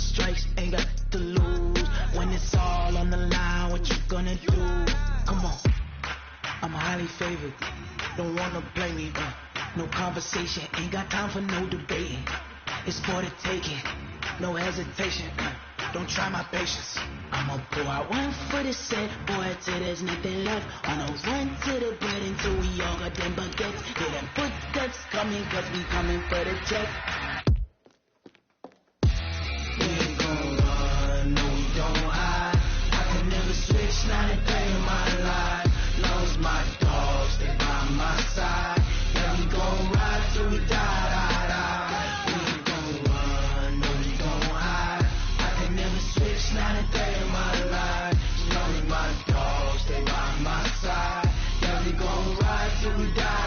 strikes, ain't got to lose. When it's all on the line, what you gonna do? Come on, I'm highly favored. Don't wanna blame me, no conversation, ain't got time for no debating. It's for the taking, no hesitation. Don't try my patience. I'ma pull out one foot and say, boy, till there's nothing left. On a run to the bread until we all got them baguettes. Hear them footsteps coming, cause we coming for the check. We ain't gon' run, no we don't hide. I can never switch, not a day in my life. Lost my dogs, they by my side. Yeah, we gon' ride till we die. Not a day in my life. Lonely my dogs, they by my side. Yeah, we gon' ride till we die.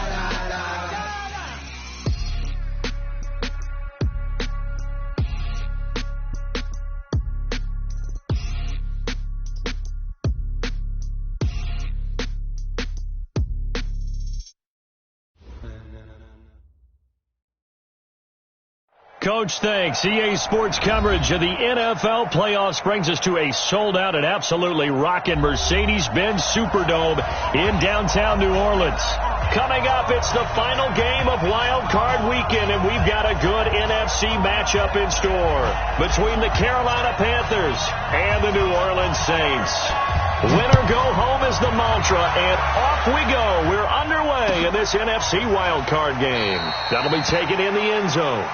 Coach, thanks. EA Sports coverage of the NFL playoffs brings us to a sold-out and absolutely rockin' Mercedes-Benz Superdome in downtown New Orleans. Coming up, it's the final game of Wild Card Weekend, and we've got a good NFC matchup in store between the Carolina Panthers and the New Orleans Saints. Win or go home is the mantra, and off we go. We're underway in this NFC Wild Card game. That'll be taken in the end zone.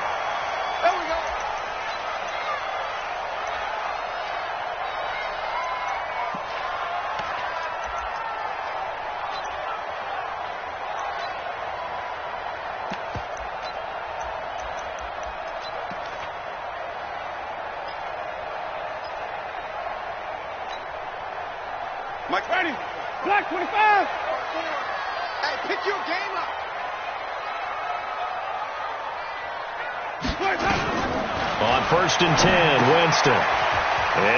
Mike ready. Black 25. Hey, pick your game up. On 1st and 10, Winston.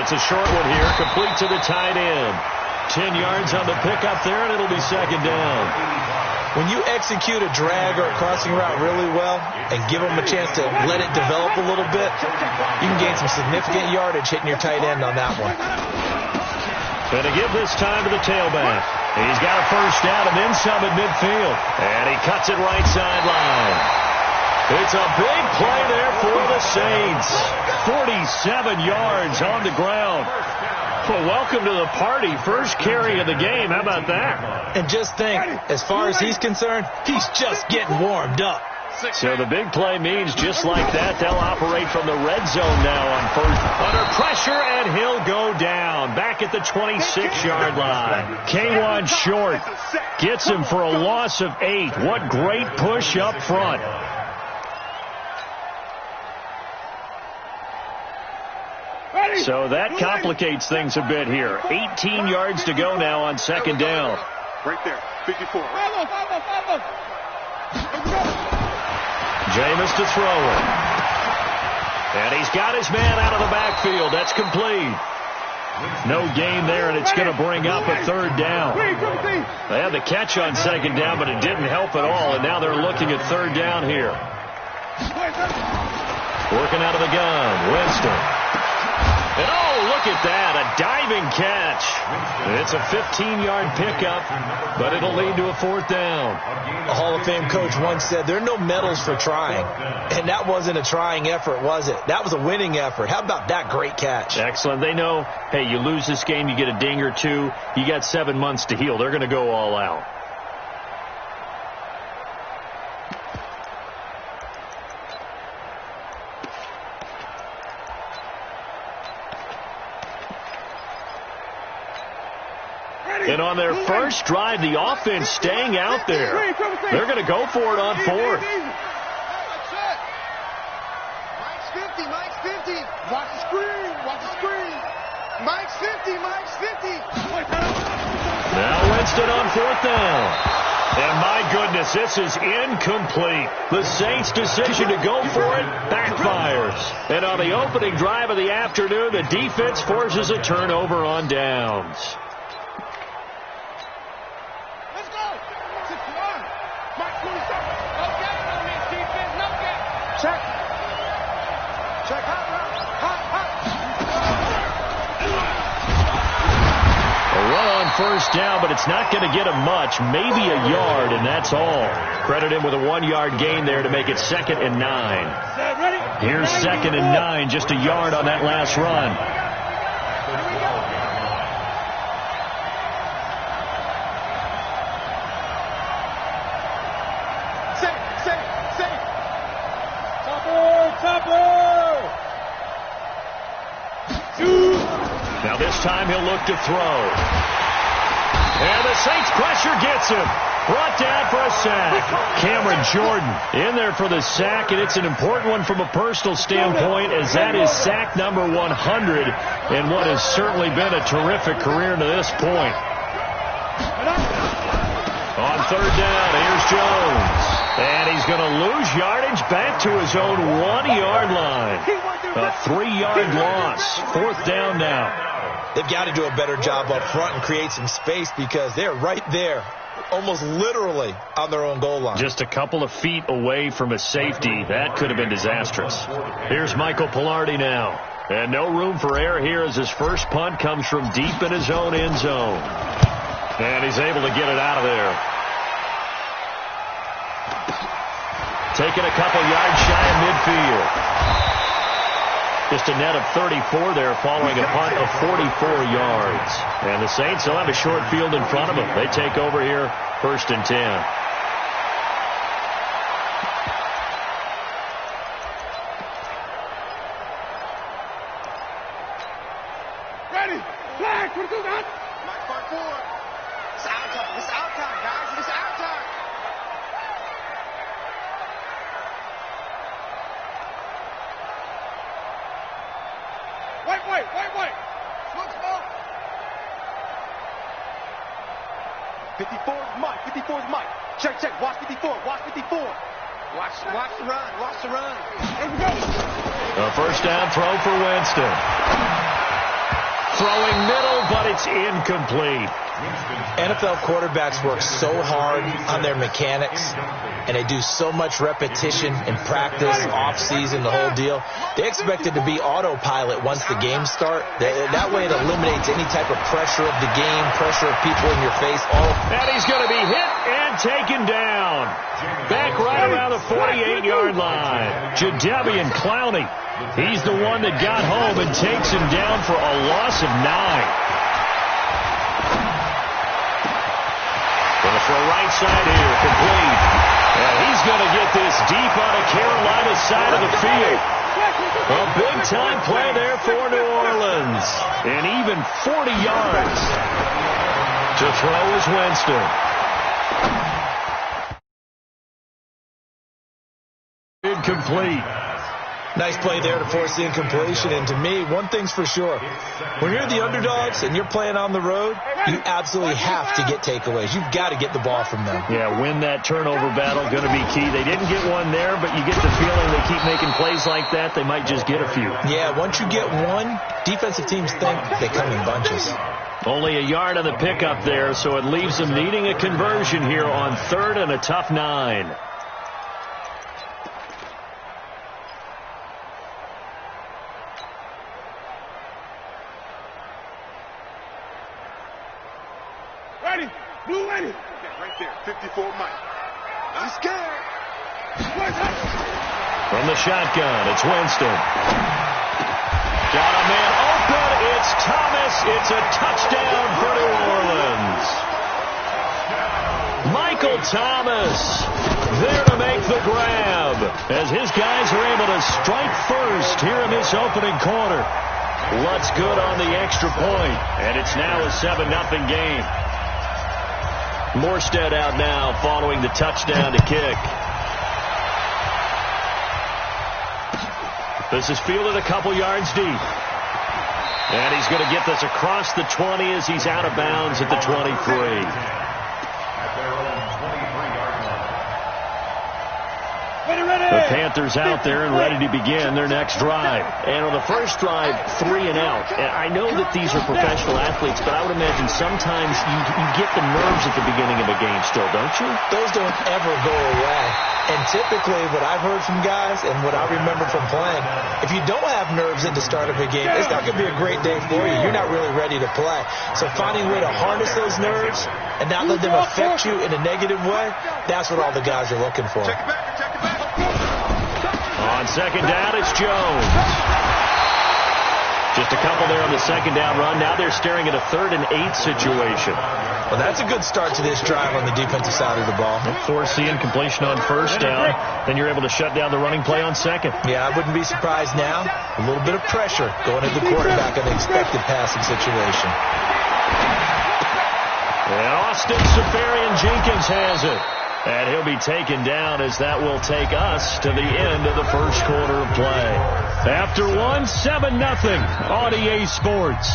It's a short one here, complete to the tight end. 10 yards on the pickup there, and it'll be second down. When you execute a drag or a crossing route really well and give them a chance to let it develop a little bit, you can gain some significant yardage hitting your tight end on that one. Going to give this time to the tailback. He's got a first down and then some at midfield. And he cuts it right sideline. It's a big play there for the Saints. 47 yards on the ground. Well, welcome to the party. First carry of the game. How about that? And just think, as far as he's concerned, he's just getting warmed up. So the big play means just like that, they'll operate from the red zone now on first. Under pressure, and he'll go down. Back at the 26-yard line. K1 short. Gets him for a loss of 8. What great push up front. So that complicates things a bit here. 18 yards to go now on second down. Right there, 54. Jameis to throw it. And he's got his man out of the backfield. That's complete. No gain there, and it's going to bring up a third down. They had the catch on second down, but it didn't help at all, and now they're looking at third down here. Working out of the gun, Winston. And oh, look at that, a diving catch. It's a 15-yard pickup, but it'll lead to a fourth down. A Hall of Fame coach once said, there are no medals for trying. And that wasn't a trying effort, was it? That was a winning effort. How about that great catch? Excellent. They know, hey, you lose this game, you get a ding or two. You got 7 months to heal. They're going to go all out. And on their first drive, the offense staying out there. They're going to go for it on fourth. Mike's 50, Mike's 50. Watch the screen, watch the screen. Mike's 50, Mike's 50. Now Winston on fourth down. And my goodness, this is incomplete. The Saints' decision to go for it backfires. And on the opening drive of the afternoon, the defense forces a turnover on downs. Check. Check. Hot. first down, but it's not going to get him much, maybe a yard, and that's all. Credit him with a 1-yard gain there to make it 2nd and 9. Here's 2nd and 9, just a yard on that last run. Now this time he'll look to throw. And the Saints pressure gets him. Brought down for a sack. Cameron Jordan in there for the sack, and it's an important one from a personal standpoint, as that is sack number 100 in what has certainly been a terrific career to this point. On 3rd down, here's Jones. And he's going to lose yardage back to his own 1-yard line. A 3-yard loss. 4th down now. They've got to do a better job up front and create some space, because they're right there, almost literally on their own goal line. Just a couple of feet away from a safety. That could have been disastrous. Here's Michael Pilardi now. And no room for error here as his first punt comes from deep in his own end zone. And he's able to get it out of there. Taking a couple yards shy of midfield. Just a net of 34 there following a punt of 44 yards. And the Saints will have a short field in front of them. They take over here, 1st and 10. Ready? Flag! What do that? Mike 5-4. It's out time. It's out time, guys. It's out time. Wait. Smoke. 54's Mike. Check. Watch 54. Watch the run. Here we go. A first down throw for Winston. Throwing middle, but it's incomplete. NFL quarterbacks work so hard on their mechanics, and they do so much repetition in practice, off-season, the whole deal. They expect it to be autopilot once the games start. That way it eliminates any type of pressure of the game, pressure of people in your face. And he's going to be hit and taken down. Back right around the 48-yard line. Jadeveon Clowney. He's the one that got home and takes him down for a loss of 9. Going to throw right side here, complete. And he's going to get this deep on the Carolina side of the field. A big-time play there for New Orleans. And even 40 yards to throw is Winston. Incomplete. Nice play there to force the incompletion. And to me, one thing's for sure. When you're the underdogs and you're playing on the road, you absolutely have to get takeaways. You've got to get the ball from them. Yeah, win that turnover battle, going to be key. They didn't get one there, but you get the feeling they keep making plays like that, they might just get a few. Yeah, once you get one, defensive teams think they come in bunches. Only a yard on the pickup there, so it leaves them needing a conversion here on 3rd and a tough 9. Ready? Blue ready. Okay, right there. 54 Mike. I'm scared. From the shotgun, it's Winston. Got a man open. It's Thomas. It's a touchdown for New Orleans. Michael Thomas there to make the grab as his guys are able to strike first here in this opening quarter. What's good on the extra point, and it's now a 7-0 game. Morstead out now following the touchdown to kick. This is fielded a couple yards deep. And he's going to get this across the 20 as he's out of bounds at the 23. A Panthers out there and ready to begin their next drive. And on the first drive, 3 and out. And I know that these are professional athletes, but I would imagine sometimes you get the nerves at the beginning of a game still, don't you? Those don't ever go away. And typically what I've heard from guys and what I remember from playing, if you don't have nerves at the start of a game, it's not going to be a great day for you. You're not really ready to play. So finding a way to harness those nerves and not let them affect you in a negative way, that's what all the guys are looking for. On second down, it's Jones. Just a couple there on the second down run. Now they're staring at a 3rd and 8 situation. Well, that's a good start to this drive on the defensive side of the ball. Force the incompletion on first down. Then you're able to shut down the running play on second. Yeah, I wouldn't be surprised now. A little bit of pressure going at the quarterback on the expected passing situation. And Austin Safarian-Jenkins has it. And he'll be taken down as that will take us to the end of the first quarter of play. After one, 7-0 on EA Sports.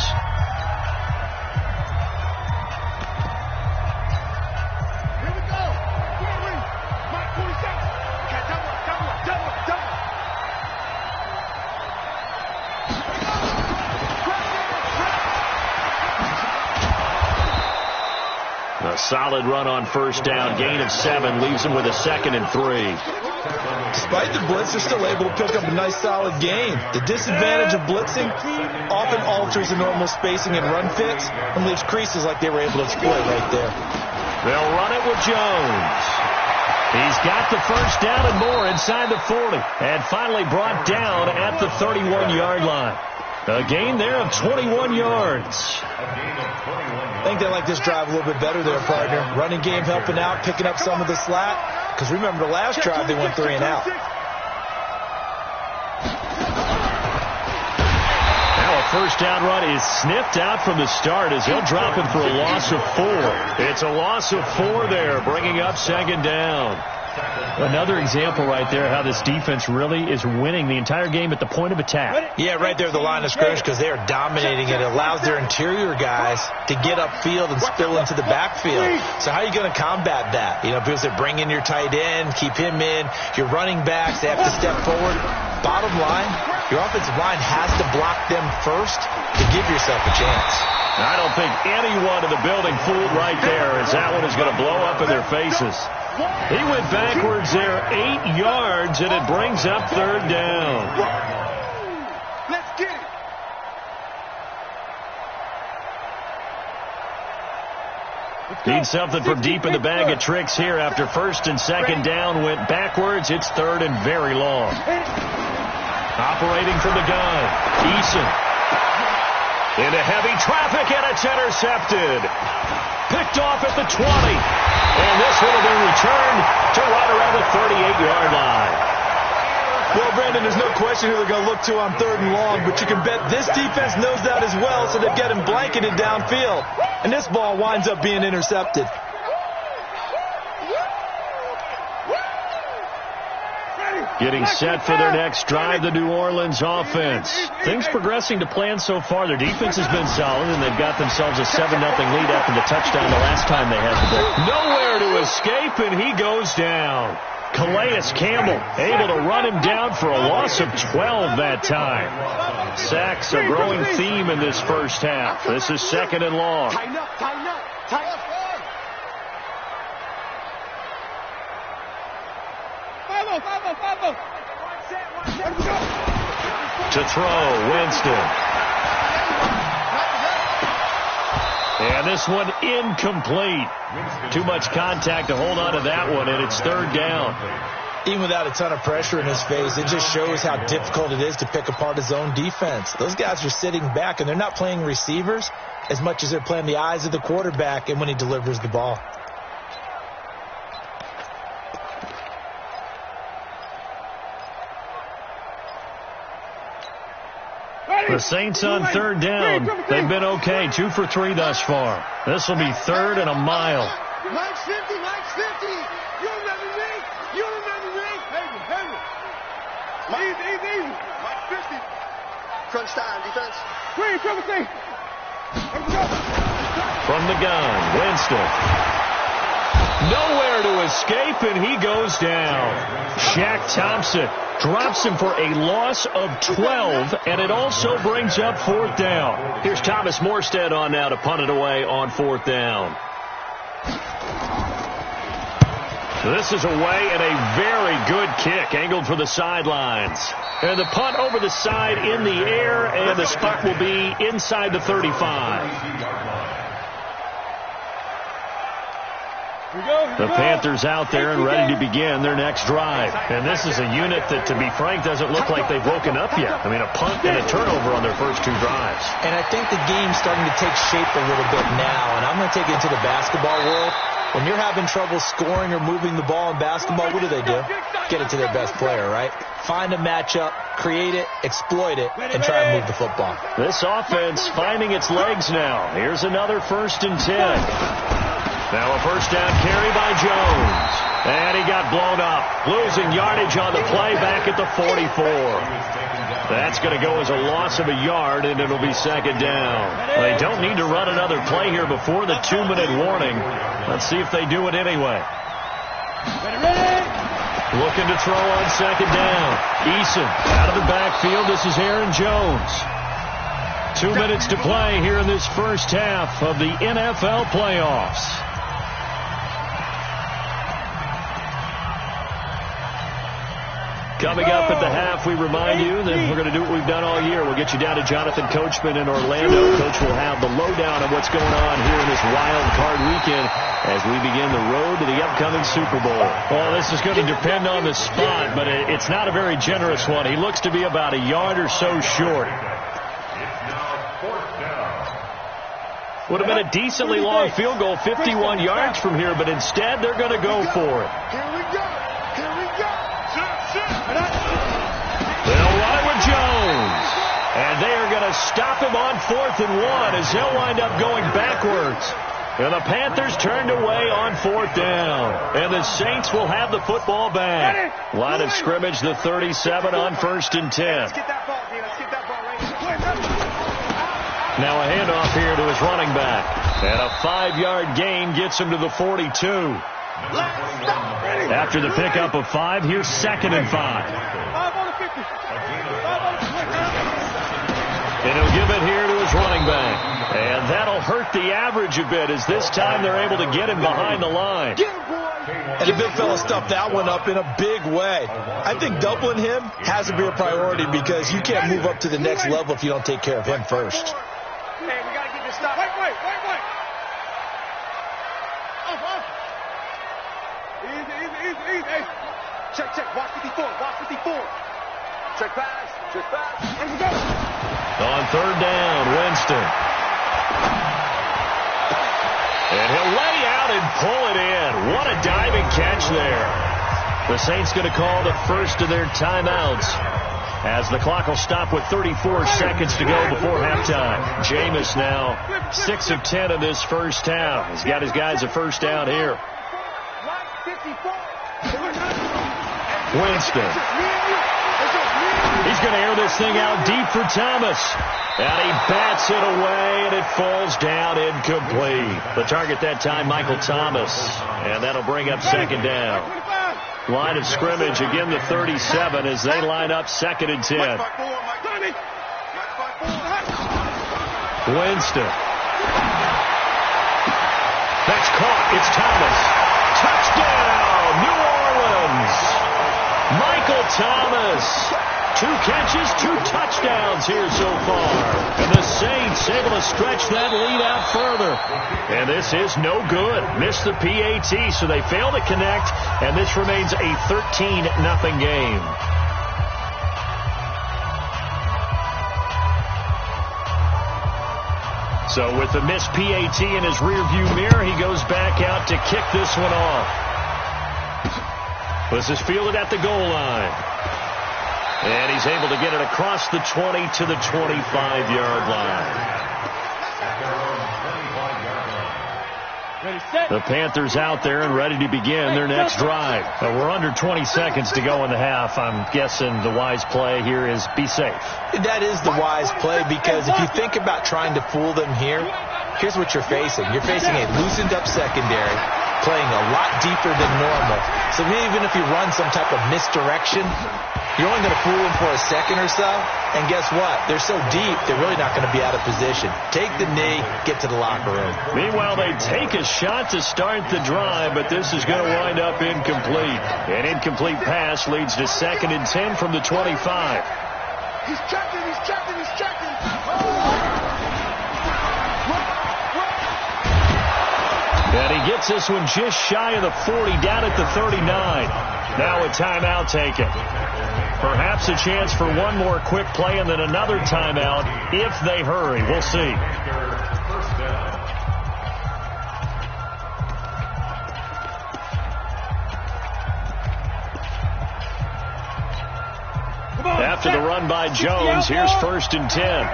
Here we go. Mark 47. Okay, double. A solid run on first down. Gain of 7 leaves him with a 2nd and 3. Despite the blitz, they're still able to pick up a nice solid gain. The disadvantage of blitzing often alters the normal spacing and run fits and leaves creases like they were able to exploit right there. They'll run it with Jones. He's got the first down and more inside the 40. And finally brought down at the 31-yard line. A gain there of 21 yards. I think they like this drive a little bit better there, partner. Running game helping out, picking up some of the slack. Because remember the last drive, they went 3 and out. Now a first down run is sniffed out from the start as he'll drop it for a loss of 4. It's a loss of 4 there, bringing up second down. Another example right there how this defense really is winning the entire game at the point of attack. Yeah, right there at the line of scrimmage because they are dominating it. It allows their interior guys to get upfield and spill into the backfield. So how are you going to combat that? You know, because they bring in your tight end, keep him in. Your running backs, they have to step forward. Bottom line, your offensive line has to block them first to give yourself a chance. I don't think anyone in the building fooled right there as that one is going to blow up in their faces. He went backwards there 8 yards, and it brings up 3rd down. Let's get it. Need something from deep in the bag of tricks here after 1st and 2nd down went backwards. It's 3rd and very long. Operating from the gun, Eason. Into heavy traffic, and it's intercepted. Picked off at the 20. And this one will be returned to right around the 38-yard line. Well, Brandon, there's no question who they're going to look to on 3rd and long, but you can bet this defense knows that as well, so they've got him blanketed downfield. And this ball winds up being intercepted. Getting set for their next drive, the New Orleans offense. Things progressing to plan so far. Their defense has been solid, and they've got themselves a 7-0 lead after the touchdown the last time they had the ball. Nowhere to escape, and he goes down. Calais Campbell able to run him down for a loss of 12 that time. Sacks a growing theme in this first half. This is 2nd and long. Tighten up, tighten up, tighten up. To throw, Winston. And this one incomplete. Too much contact to hold on to that one, and it's 3rd down. Even without a ton of pressure in his face, it just shows how difficult it is to pick apart his own defense. Those guys are sitting back, and they're not playing receivers as much as they're playing the eyes of the quarterback and when he delivers the ball. The Saints on 3rd down. They've been okay. 2 for 3 thus far. This will be 3rd and a mile. Mike's 50, Mike's 50. You remember me? You remember me? Hey. Easy. Mike's 50. Crunch time, defense. Triple C. From the gun, Winston. Nowhere to escape, and he goes down. Shaq Thompson drops him for a loss of 12, and it also brings up 4th down. Here's Thomas Morstead on now to punt it away on 4th down. This is away, and a very good kick angled for the sidelines. And the punt over the side in the air, and the spot will be inside the 35. The Panthers out there and ready to begin their next drive. And this is a unit that, to be frank, doesn't look like they've woken up yet. I mean, a punt and a turnover on their first 2 drives. And I think the game's starting to take shape a little bit now. And I'm going to take it into the basketball world. When you're having trouble scoring or moving the ball in basketball, what do? Get it to their best player, right? Find a matchup, create it, exploit it, and try and move the football. This offense finding its legs now. Here's another 1st and 10. Now a 1st down carry by Jones. And he got blown up. Losing yardage on the play back at the 44. That's going to go as a loss of a yard, and it'll be 2nd down. They don't need to run another play here before the 2-minute warning. Let's see if they do it anyway. Looking to throw on 2nd down. Eason out of the backfield. This is Aaron Jones. 2 minutes to play here in this first half of the NFL playoffs. Coming up at the half, we remind you that we're going to do what we've done all year. We'll get you down to Jonathan Coachman in Orlando. Coach will have the lowdown of what's going on here in this wild card weekend as we begin the road to the upcoming Super Bowl. Well, this is going to depend on the spot, but it's not a very generous one. He looks to be about a yard or so short. Would have been a decently long field goal, 51 yards from here, but instead they're going to go for it. Here we go. Here we go. They'll run it with Jones. And they are going to stop him on 4th and 1 as they'll wind up going backwards. And the Panthers turned away on 4th down. And the Saints will have the football back. Line of scrimmage, the 37 on 1st and 10. Let's get that ball, D. Let's get that ball right here. Now a handoff here to his running back. And a 5-yard gain gets him to the 42. After the pickup of 5, here's 2nd and 5. 5 on the 50. 5 on the 50. And he'll give it here to his running back. And that'll hurt the average a bit as this time they're able to get him behind the line. And the big fella stuffed that one up in a big way. I think doubling him has to be a priority because you can't move up to the next level if you don't take care of him first. Hey, we got to get this stop. Wait. Easy. Hey. Check. Watch 54. Check pass. Let's go. On 3rd down, Winston. And he'll lay out and pull it in. What a diving catch there. The Saints going to call the first of their timeouts as the clock will stop with 34 seconds to go before halftime. Jameis now 6 of 10 in this first half. He's got his guys a 1st down here. Winston. He's going to air this thing out deep for Thomas. And he bats it away, and it falls down incomplete. The target that time, Michael Thomas. And that'll bring up 2nd down. Line of scrimmage, again the 37 as they line up 2nd and 10. Winston. That's caught. It's Thomas. Touchdown, New Orleans. Michael Thomas. 2 catches, 2 touchdowns here so far. And the Saints able to stretch that lead out further. And this is no good. Missed the PAT, so they fail to connect. And this remains a 13-0 game. So with the missed PAT in his rearview mirror, he goes back out to kick this one off. This is fielded at the goal line. And he's able to get it across the 20 to the 25-yard line. The Panthers out there and ready to begin their next drive. We're under 20 seconds to go in the half. I'm guessing the wise play here is be safe. That is the wise play because if you think about trying to fool them here, here's what you're facing. You're facing a loosened up secondary. playing a lot deeper than normal. So even if you run some type of misdirection, you're only going to fool them for a second or so. And guess what? They're so deep, they're really not going to be out of position. Take the knee, get to the locker room. Meanwhile, they take a shot to start the drive, but this is going to wind up incomplete. An incomplete pass leads to 2nd and 10 from the 25. He's checking, he's checking, he's checking. And he gets this one just shy of the 40, down at the 39. Now a timeout taken. Perhaps a chance for one more quick play and then another timeout if they hurry. We'll see. After the run by Jones, here's 1st and 10.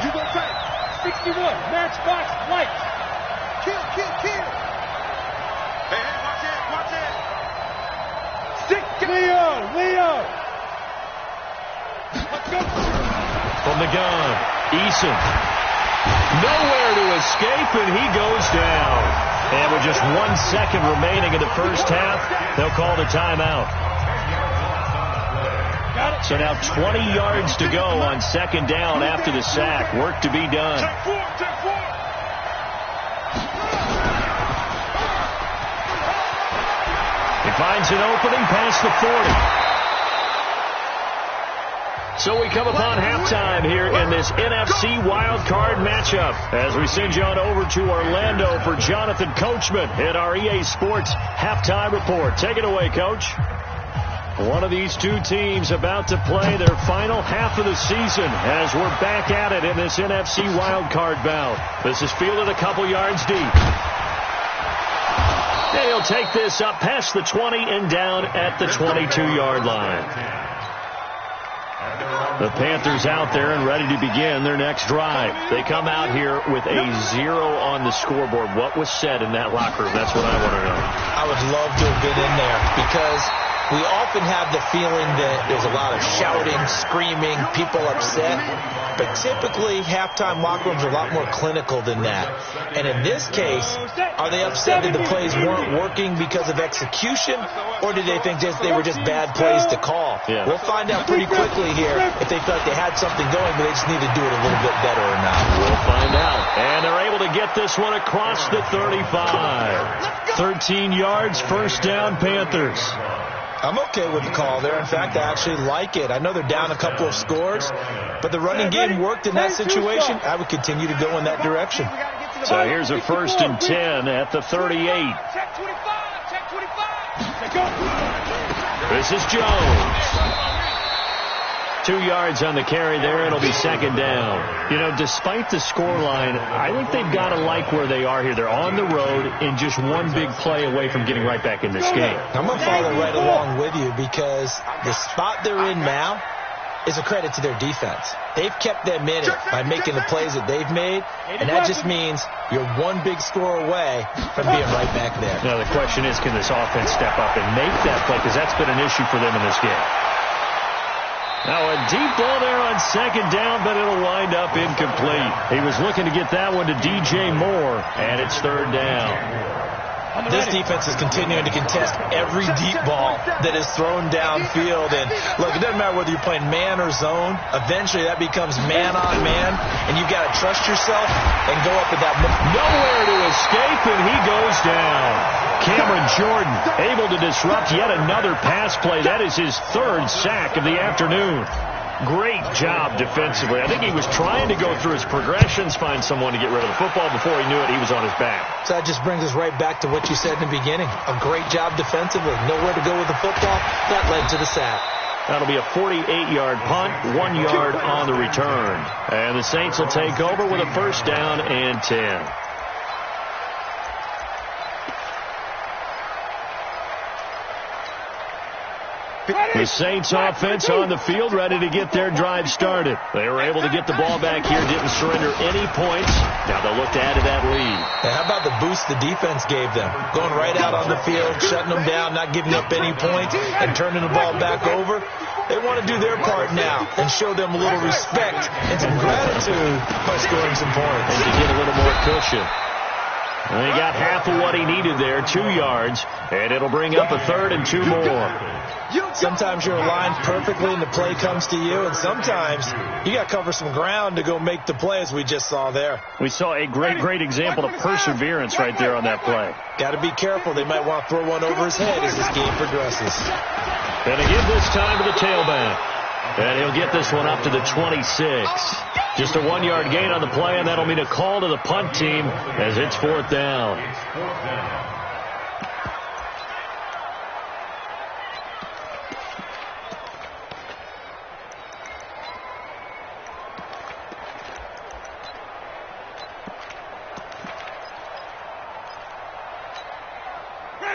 You go take 61, matchbox, white. Kill, kill, kill. Hey, watch it, watch it. Leo. Let's go. From the gun, Eason. Nowhere to escape, and he goes down. And with just 1 second remaining in the first half, they'll call the timeout. So now 20 yards to go on 2nd down after the sack. Work to be done. He finds an opening past the 40. So we come upon halftime here in this NFC wildcard matchup as we send you on over to Orlando for Jonathan Coachman in our EA Sports halftime report. Take it away, Coach. One of these two teams about to play their final half of the season as we're back at it in this NFC wildcard bout. This is fielded a couple yards deep. And he'll take this up past the 20 and down at the 22-yard line. The Panthers out there and ready to begin their next drive. They come out here with a 0 on the scoreboard. What was said in that locker room? That's what I want to know. I would love to have been in there because we often have the feeling that there's a lot of shouting, screaming, people upset. But typically, halftime locker rooms are a lot more clinical than that. And in this case, are they upset that the plays weren't working because of execution? Or did they think they were just bad plays to call? Yeah. We'll find out pretty quickly here if they felt they had something going, but they just need to do it a little bit better or not. We'll find out. And they're able to get this one across the 35. 13 yards, 1st down, Panthers. I'm okay with the call there. In fact, I actually like it. I know they're down a couple of scores, but the running game worked in that situation. I would continue to go in that direction. So here's a 1st and 10 at the 38. Check 25, check 25. This is Jones. 2 yards on the carry there. It'll be 2nd down. You know, despite the scoreline, I think they've got to like where they are here. They're on the road and just one big play away from getting right back in this game. I'm going to follow right along with you because the spot they're in now is a credit to their defense. They've kept them in it by making the plays that they've made, and that just means you're one big score away from being right back there. Now, the question is, can this offense step up and make that play? Because that's been an issue for them in this game. Now a deep ball there on 2nd down, but it'll wind up incomplete. He was looking to get that one to DJ Moore, and it's 3rd down. This defense is continuing to contest every deep ball that is thrown downfield. And look, it doesn't matter whether you're playing man or zone. Eventually that becomes man on man, and you've got to trust yourself and go up at that. Nowhere to escape, and he goes down. Cameron Jordan able to disrupt yet another pass play. That is his 3rd sack of the afternoon. Great job defensively. I think he was trying to go through his progressions, find someone to get rid of the football. Before he knew it, he was on his back. So that just brings us right back to what you said in the beginning. A great job defensively. Nowhere to go with the football. That led to the sack. That'll be a 48-yard punt, 1 yard on the return. And the Saints will take over with a 1st down and 10. The Saints offense on the field, ready to get their drive started. They were able to get the ball back here, didn't surrender any points. Now they'll look to add to that lead. And how about the boost the defense gave them? Going right out on the field, shutting them down, not giving up any points, and turning the ball back over. They want to do their part now and show them a little respect and some gratitude by scoring some points. And to get a little more cushion. And he got half of what he needed there, 2 yards, and it'll bring up a 3rd and 2 more. Sometimes you're aligned perfectly and the play comes to you, and sometimes you got to cover some ground to go make the play, as we just saw there. We saw a great example of perseverance right there on that play. Got to be careful. They might want to throw one over his head as this game progresses. And again this time to the tailback. And he'll get this one up to the 26. Just a 1-yard gain on the play, and that'll mean a call to the punt team as it's 4th down.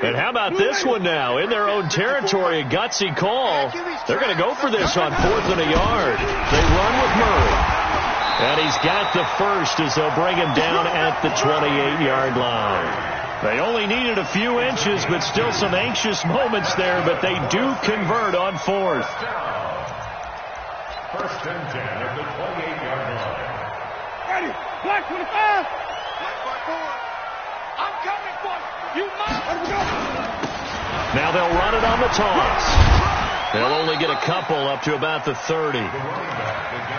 And how about this one now? In their own territory, a gutsy call. They're going to go for this on 4th and a yard. They run with Murray. And he's got the first as they'll bring him down at the 28-yard line. They only needed a few inches, but still some anxious moments there, but they do convert on 4th. 1st and 10 at the 28-yard line. Ready, black 25. Black 4. I'm coming for you. Now they'll run it on the toss. They'll only get a couple up to about the 30.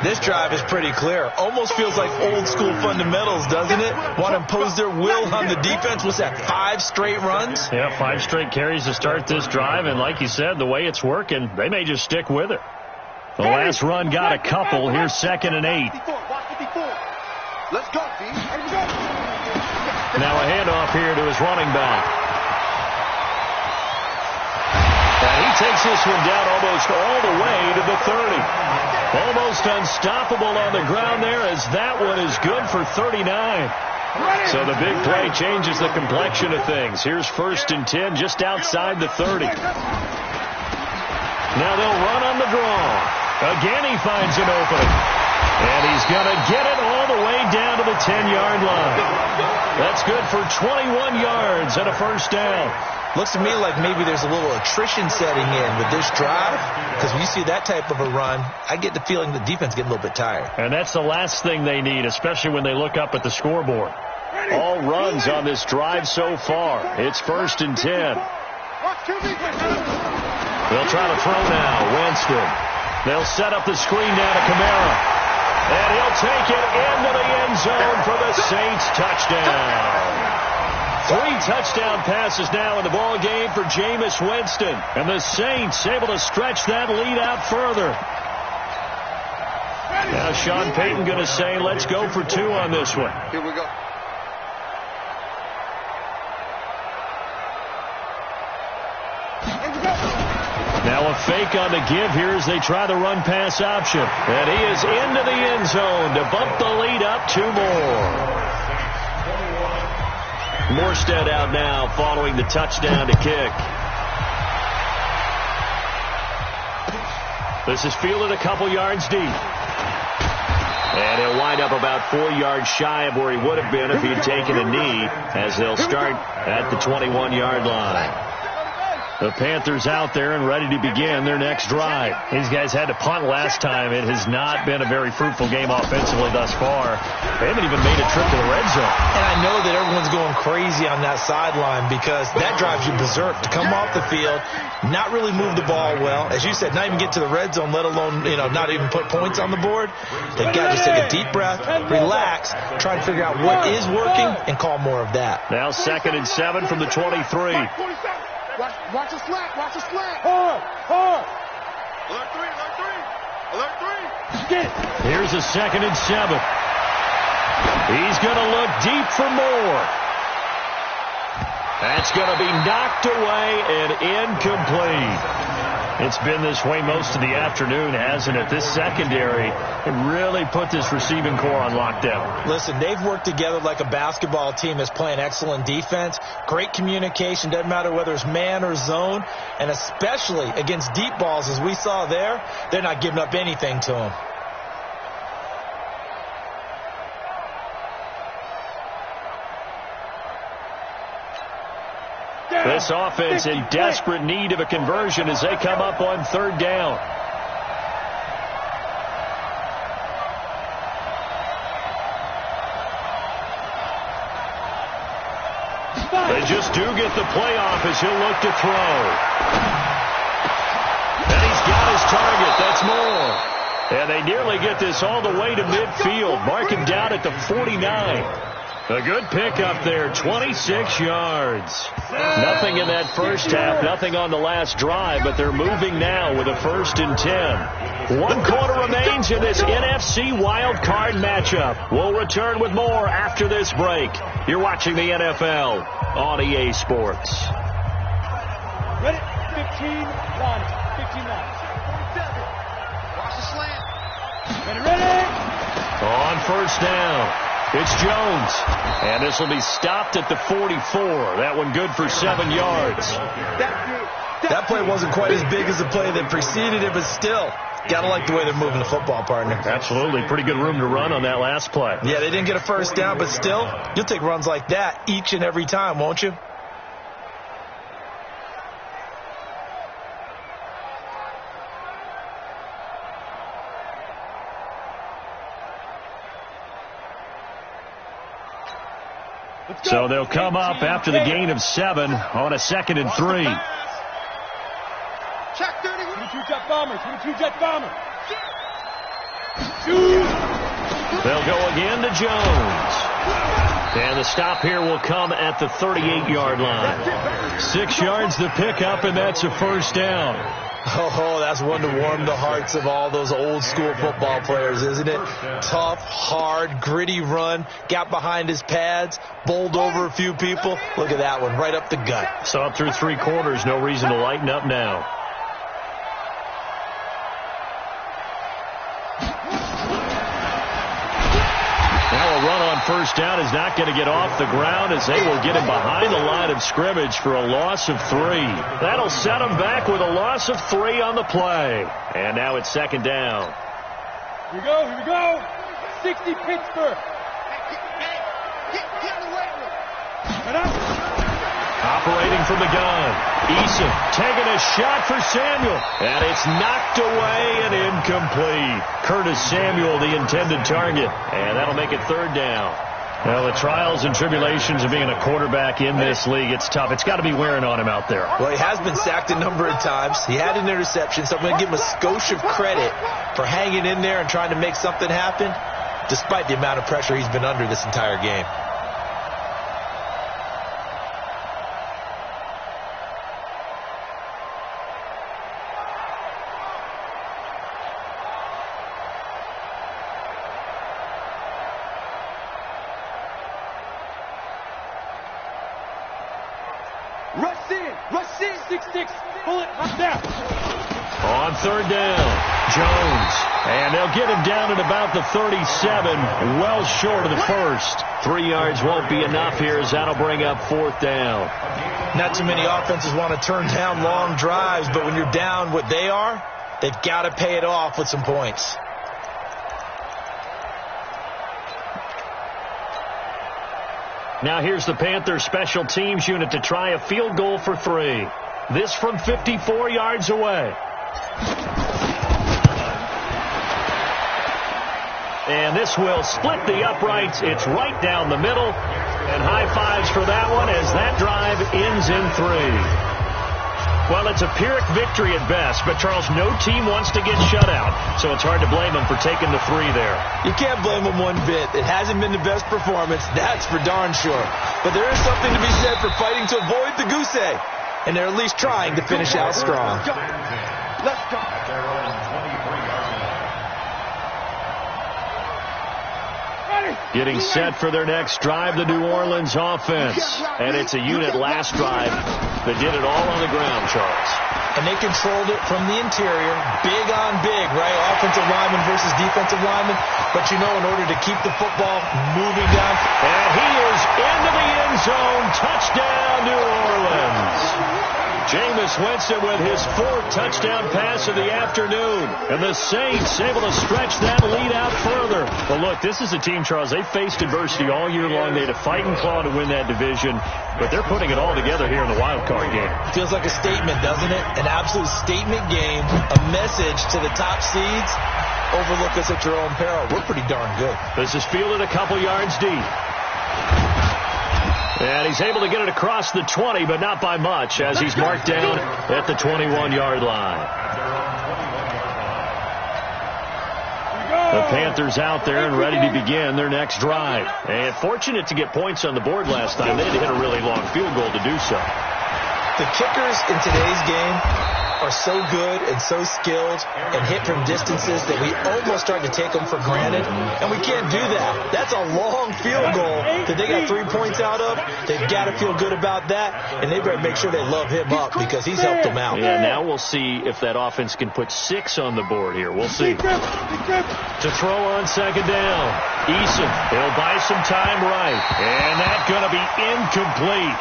This drive is pretty clear. Almost feels like old school fundamentals, doesn't it? Want to impose their will on the defense. What's that, 5 straight runs? Yeah, 5 straight carries to start this drive. And like you said, the way it's working, they may just stick with it. The last run got a couple. Here's 2nd and 8. Let's go, B. Now a handoff here to his running back. And he takes this one down almost all the way to the 30. Almost unstoppable on the ground there, as that one is good for 39. So the big play changes the complexion of things. Here's 1st and 10 just outside the 30. Now they'll run on the draw. Again he finds an opening. And he's going to get it all the way down to the 10-yard line. That's good for 21 yards and a 1st down. Looks to me like maybe there's a little attrition setting in with this drive, because when you see that type of a run, I get the feeling the defense getting a little bit tired. And that's the last thing they need, especially when they look up at the scoreboard. All runs on this drive so far. It's 1st and 10. They'll try to throw now. Winston. They'll set up the screen down to Kamara. And he'll take it into the end zone for the Saints touchdown. 3 touchdown passes now in the ball game for Jameis Winston. And the Saints able to stretch that lead out further. Now Sean Payton going to say, let's go for 2 on this one. Here we go. Now a fake on the give here as they try the run-pass option. And he is into the end zone to bump the lead up 2 more. Morstead out now following the touchdown to kick. This is fielded a couple yards deep. And he'll wind up about 4 yards shy of where he would have been if he had taken a knee, as they'll start at the 21-yard line. The Panthers out there and ready to begin their next drive. These guys had to punt last time. It has not been a very fruitful game offensively thus far. They haven't even made a trip to the red zone. And I know that everyone's going crazy on that sideline, because that drives you berserk to come off the field, not really move the ball well. As you said, not even get to the red zone, let alone, not even put points on the board. They've got to just take a deep breath, relax, try to figure out what is working, and call more of that. Now 2nd and 7 from the 23. Watch the slant. Watch the slant. Hard. Alert 3. Here's a 2nd and 7. He's going to look deep for more. That's going to be knocked away and incomplete. It's been this way most of the afternoon, hasn't it? This secondary really put this receiving core on lockdown. Listen, they've worked together like a basketball team that's playing excellent defense. Great communication. Doesn't matter whether it's man or zone. And especially against deep balls, as we saw there, they're not giving up anything to them. This offense in desperate need of a conversion as they come up on 3rd down. They just do get the playoff as he'll look to throw. And he's got his target. That's more. And they nearly get this all the way to midfield. Mark him down at the 49. A good pickup there, 26 yards. Nothing in that first half, nothing on the last drive, but they're moving now with a 1st and 10. 1 quarter remains in this NFC wild card matchup. We'll return with more after this break. You're watching the NFL on EA Sports. Ready? 15 line. 15 line. Watch the slant. Ready? On 1st down. It's Jones, and this will be stopped at the 44. That one good for 7 yards. That play wasn't quite as big as the play that preceded it, but still, gotta like the way they're moving the football, partner. Absolutely. Pretty good room to run on that last play. Yeah, they didn't get a 1st down, but still, you'll take runs like that each and every time, won't you? So they'll come up after the gain of 7 on a 2nd and 3. Check 30. 22 jet bombers. 22 jet bombers. They'll go again to Jones. And the stop here will come at the 38-yard line. 6 yards the pickup, and that's a 1st down. Oh, that's one to warm the hearts of all those old school football players, isn't it? Tough, hard, gritty run, got behind his pads, bowled over a few people. Look at that one, right up the gut. So up through 3 quarters, no reason to lighten up now. Now a run on 1st down is not going to get off the ground as they will get him behind the line of scrimmage for a loss of 3. That'll set him back with a loss of 3 on the play. And now it's 2nd down. Here we go. Here we go. 60 Pittsburgh. Get in the weight room. Get up. Operating from the gun. Eason taking a shot for Samuel. And it's knocked away and incomplete. Curtis Samuel, the intended target. And that'll make it 3rd down. Well, the trials and tribulations of being a quarterback in this league, it's tough. It's got to be wearing on him out there. Well, he has been sacked a number of times. He had an interception, so I'm going to give him a skosh of credit for hanging in there and trying to make something happen, despite the amount of pressure he's been under this entire game. Rush in. 6-6. Pull it. Up down. On 3rd down, Jones. And they'll get him down at about the 37, well short of the 1st. 3 yards won't be enough here as that'll bring up 4th down. Not too many offenses want to turn down long drives, but when you're down what they are, they've got to pay it off with some points. Now here's the Panthers special teams unit to try a field goal for 3. This from 54 yards away. And this will split the uprights. It's right down the middle. And high fives for that one as that drive ends in 3. Well, it's a Pyrrhic victory at best, but Charles, no team wants to get shut out, so it's hard to blame them for taking the 3 there. You can't blame them one bit. It hasn't been the best performance, that's for darn sure. But there is something to be said for fighting to avoid the goose egg, and they're at least trying to finish out strong. Let's go. Getting set for their next drive, the New Orleans offense. And it's a unit last drive that did it all on the ground, Charles. And they controlled it from the interior, big on big, right? Offensive lineman versus defensive lineman. But, you know, in order to keep the football moving down. And he is into the end zone. Touchdown, New Orleans. Jameis Winston with his 4th touchdown pass of the afternoon. And the Saints able to stretch that lead out further. Well, look, this is a team, Charles, they faced adversity all year long. They had to fight and claw to win that division. But they're putting it all together here in the wild card game. Feels like a statement, doesn't it? An absolute statement game. A message to the top seeds. Overlook us at your own peril. We're pretty darn good. This is fielded a couple yards deep. And he's able to get it across the 20, but not by much, as he's marked down at the 21-yard line. The Panthers out there and ready to begin their next drive. And fortunate to get points on the board last time. They had to hit a really long field goal to do so. The kickers in today's game are so good and so skilled and hit from distances that we almost start to take them for granted, and we can't do that. That's a long field goal that they got 3 points out of. They've got to feel good about that, and they better make sure they love him up because he's helped them out. Yeah, now we'll see if that offense can put 6 on the board here. We'll see. To throw on second down, Eason. He'll buy some time right, and that's going to be incomplete.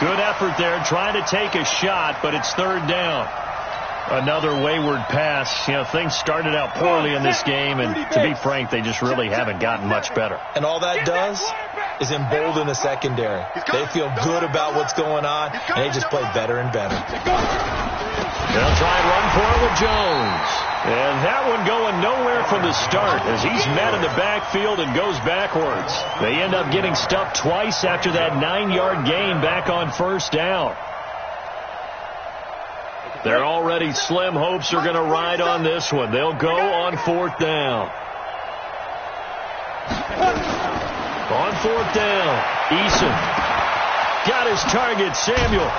Good effort there, trying to take a shot, but it's third down. Another wayward pass. You know, things started out poorly in this game, and to be frank, they just really haven't gotten much better. And all that does is embolden the secondary. They feel good about what's going on, and they just play better and better. They'll try and run for it with Jones. And that one going nowhere from the start as he's met in the backfield and goes backwards. They end up getting stuffed twice after that 9-yard gain back on first down. Their already slim hopes are going to ride on this one. They'll go on fourth down. On fourth down, Eason got his target, Samuel.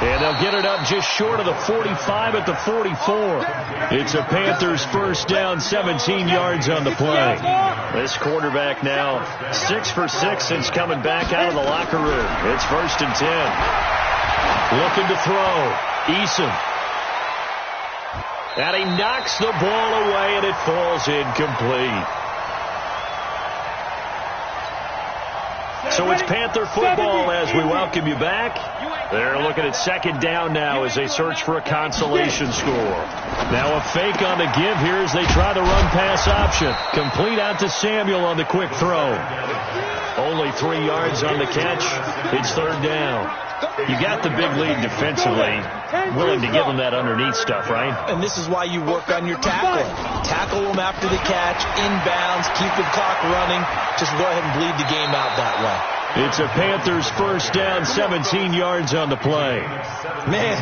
And they'll get it up just short of the 45 at the 44. It's a Panthers first down, 17 yards on the play. This quarterback now 6 for 6 since coming back out of the locker room. It's first and 10. Looking to throw. Eason. And he knocks the ball away, and it falls incomplete. So it's Panther football as we welcome you back. They're looking at second down now as they search for a consolation score. Now a fake on the give here as they try the run-pass option. Complete out to Samuel on the quick throw. Only 3 yards on the catch. It's third down. You got the big lead defensively. Willing to give them that underneath stuff, right? And this is why you work on your tackling. Tackle them after the catch, inbounds, keep the clock running. Just go ahead and bleed the game out that way. It's a Panthers first down, 17 yards on the play. Man,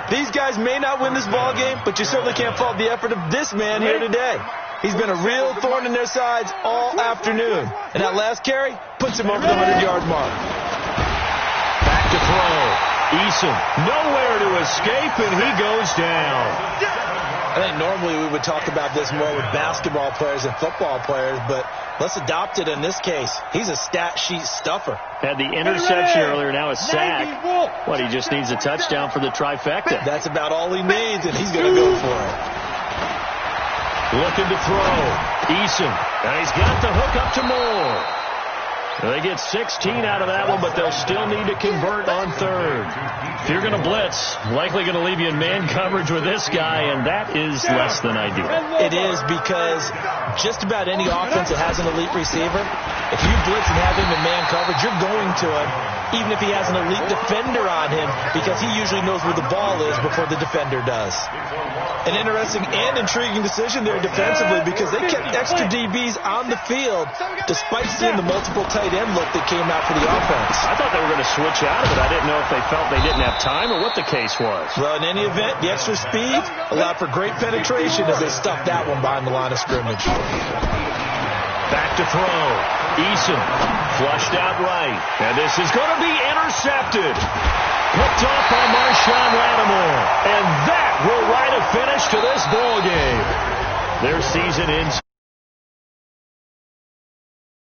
these guys may not win this ball game, but you certainly can't fault the effort of this man here today. He's been a real thorn in their sides all afternoon. And that last carry puts him over the 100-yard mark. Back to throw. Eason nowhere to escape, and he goes down. I think normally we would talk about this more with basketball players and football players, but let's adopt it in this case. He's a stat sheet stuffer. Had the interception earlier, now a sack. What, he just needs a touchdown for the trifecta. That's about all he needs, and he's going to go for it. Looking to throw. Eason. And he's got the hook up to Moore. They get 16 out of that one, but they'll still need to convert on third. If you're going to blitz, likely going to leave you in man coverage with this guy, and that is less than ideal. It is, because just about any offense that has an elite receiver, if you blitz and have him in man coverage, you're going to him, even if he has an elite defender on him, because he usually knows where the ball is before the defender does. An interesting and intriguing decision there defensively, because they kept extra DBs on the field despite seeing the multiple tight end look that came out for the offense. I thought they were going to switch out of it. I didn't know if they felt they didn't have time or what the case was. Well, in any event, the extra speed allowed for great penetration as they stuffed that one behind the line of scrimmage. Back to throw. Eason flushed out right. And this is going to be intercepted. Picked off by Marshawn Lattimore. And that will write a finish to this ball game. Their season ends.